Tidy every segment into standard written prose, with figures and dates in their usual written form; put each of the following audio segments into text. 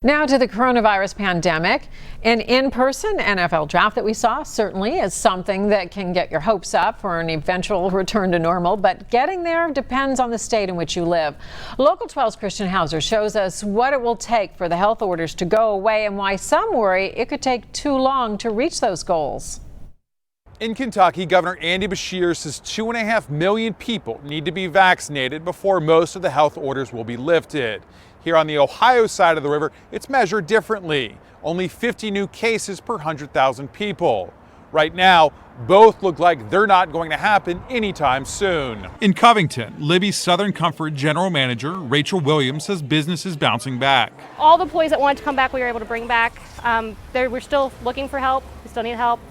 Now to the coronavirus pandemic. An in-person NFL draft that we saw certainly is something that can get your hopes up for an eventual return to normal, but getting there depends on the state in which you live. Local 12's Christian Hauser shows us what it will take for the health orders to go away and why some worry it could take too long to reach those goals. In Kentucky, Governor Andy Beshear says 2.5 million people need to be vaccinated before most of the health orders will be lifted. Here on the Ohio side of the river, it's measured differently. Only 50 new cases per 100,000 people. Right now, both look like they're not going to happen anytime soon. In Covington, Libby's Southern Comfort General Manager, Rachel Williams, says business is bouncing back. All the employees that wanted to come back, we were able to bring back. We're still looking for help. We still need help.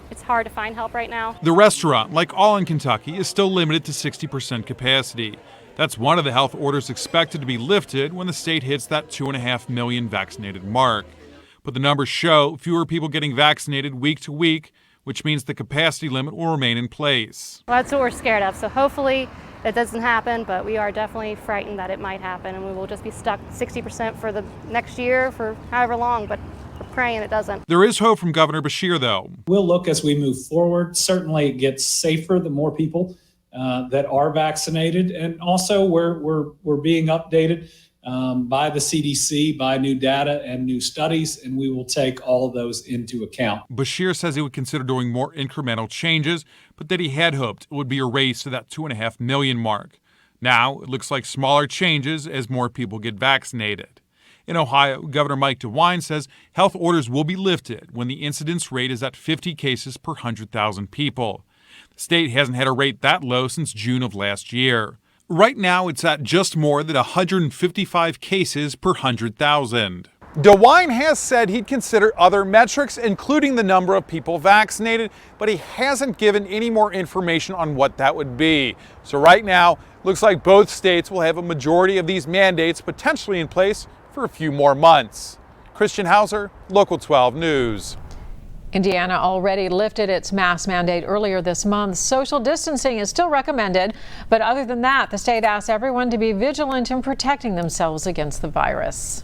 It's hard to find help right now. The restaurant, like all in Kentucky, is still limited to 60% capacity. That's one of the health orders expected to be lifted when the state hits that 2.5 million vaccinated mark. But the numbers show fewer people getting vaccinated week to week, which means the capacity limit will remain in place. Well, that's what we're scared of. So hopefully that doesn't happen, but we are definitely frightened that it might happen, and we will just be stuck 60% for the next year for however long, but we're praying it doesn't. There is hope from Governor Beshear, though. We'll look as we move forward. Certainly it gets safer the more people that are vaccinated, and also we're being updated by the CDC, by new data and new studies, and we will take all of those into account. Beshear says he would consider doing more incremental changes, but that he had hoped it would be a race to that 2.5 million mark. Now it looks like smaller changes as more people get vaccinated. In Ohio, Governor Mike DeWine says health orders will be lifted when the incidence rate is at 50 cases per 100,000 people. The state hasn't had a rate that low since June of last year. Right now, it's at just more than 155 cases per 100,000. DeWine has said he'd consider other metrics, including the number of people vaccinated, but he hasn't given any more information on what that would be. So right now, looks like both states will have a majority of these mandates potentially in place for a few more months. Christian Hauser, Local 12 News. Indiana already lifted its mask mandate earlier this month. Social distancing is still recommended, but other than that, the state asks everyone to be vigilant in protecting themselves against the virus.